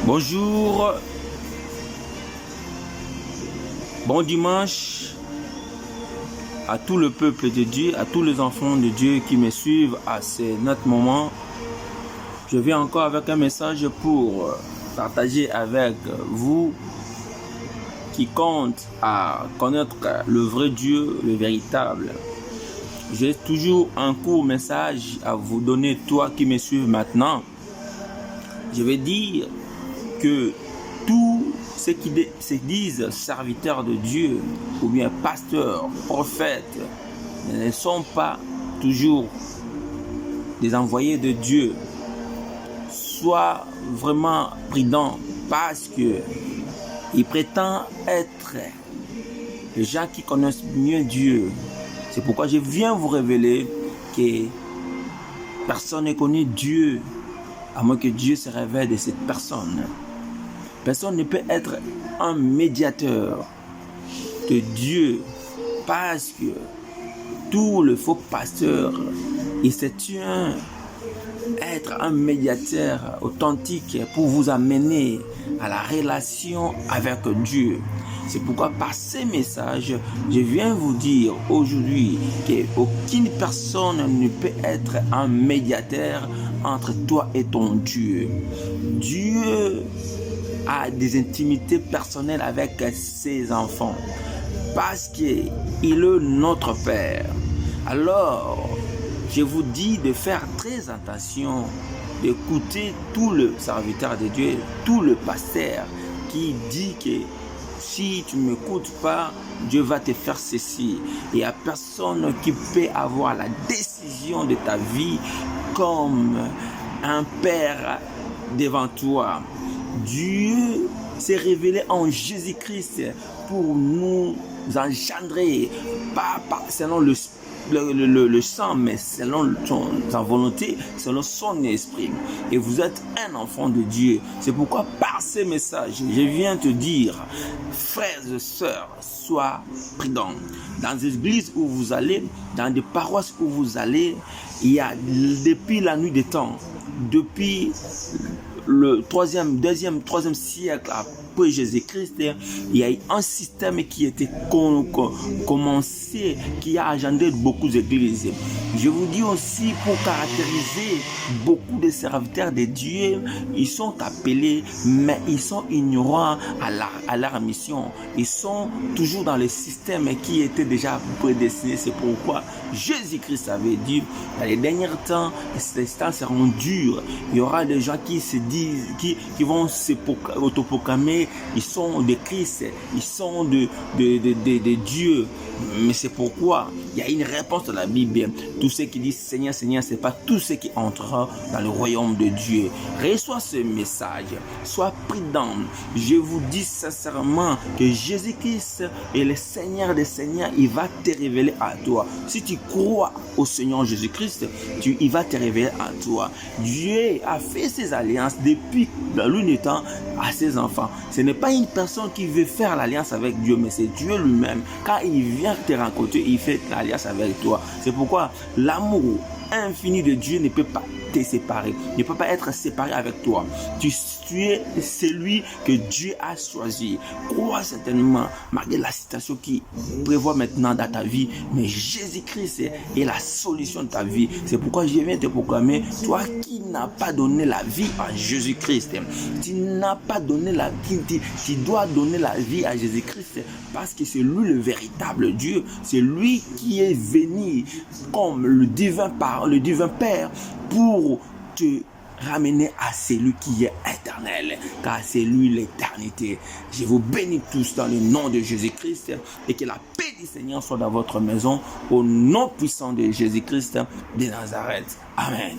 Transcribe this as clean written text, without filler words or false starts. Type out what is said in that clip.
Bonjour, bon dimanche à tout le peuple de Dieu, à tous les enfants de Dieu qui me suivent à notre moment. Je viens encore avec un message pour partager avec vous qui compte à connaître le vrai Dieu, le véritable. J'ai toujours un court message à vous donner, toi qui me suivez maintenant. Je vais dire que tous ceux qui se disent serviteurs de Dieu ou bien pasteurs, prophètes, ne sont pas toujours des envoyés de Dieu. Sois vraiment prudent parce que ils prétendent être les gens qui connaissent mieux Dieu. C'est pourquoi je viens vous révéler que personne ne connaît Dieu à moins que Dieu se révèle de cette personne. Personne ne peut être un médiateur de Dieu parce que tout le faux pasteur, il se tient être un médiateur authentique pour vous amener à la relation avec Dieu. C'est pourquoi par ces messages, je viens vous dire aujourd'hui qu'aucune personne ne peut être un médiateur entre toi et ton Dieu. Dieu a des intimités personnelles avec ses enfants parce qu'il est notre Père. Alors, je vous dis de faire très attention, d'écouter tout le serviteur de Dieu, tout le pasteur qui dit que si tu ne m'écoutes pas, Dieu va te faire ceci. Il n'y a personne qui peut avoir la décision de ta vie comme un père devant toi. Dieu s'est révélé en Jésus-Christ pour nous engendrer, pas selon le sang, mais selon sa volonté, selon son esprit. Et vous êtes un enfant de Dieu. C'est pourquoi par ces messages, je viens te dire, frères et sœurs, sois prudents. Dans les églises où vous allez, dans des paroisses où vous allez, il y a depuis la nuit des temps, depuis le troisième siècle après Jésus-Christ, il y a eu un système qui était commencé, qui a engendré beaucoup d'églises. Je vous dis aussi, pour caractériser beaucoup de serviteurs de Dieu, ils sont appelés, mais ils sont ignorants à leur mission. Ils sont toujours dans le système qui était déjà prédestiné. C'est pourquoi Jésus-Christ avait dit, dans les derniers temps, les temps seront durs. Il y aura des gens qui se disent, qui vont autoproclamer, ils sont de Christ, ils sont de Dieu. Mais c'est pourquoi il y a une réponse de la Bible. Tous ceux qui disent Seigneur, Seigneur, ce n'est pas tous ceux qui entreront dans le royaume de Dieu. Reçois ce message, sois prudent. Je vous dis sincèrement que Jésus-Christ est le Seigneur des Seigneurs. Il va te révéler à toi. Si tu crois au Seigneur Jésus-Christ, il va te révéler à toi. Dieu a fait ses alliances depuis la nuit des temps à ses enfants. Ce n'est pas une personne qui veut faire l'alliance avec Dieu, mais c'est Dieu lui-même. Quand il vient te rencontrer, il fait l'alliance avec toi. C'est pourquoi l'amour infini de Dieu ne peut pas te séparer, ne peut pas être séparé avec toi. Tu es celui que Dieu a choisi. Crois certainement, malgré la situation qui prévoit maintenant dans ta vie, mais Jésus-Christ est la solution de ta vie. C'est pourquoi je viens te proclamer, toi qui n'as pas donné la vie à Jésus-Christ, tu n'as pas donné la vie, tu dois donner la vie à Jésus-Christ parce que c'est lui le véritable Dieu, c'est lui qui est venu comme le divin Père pour te ramener à celui qui est éternel, car c'est lui l'éternité. Je vous bénis tous dans le nom de Jésus-Christ et que la paix du Seigneur soit dans votre maison au nom puissant de Jésus-Christ de Nazareth. Amen.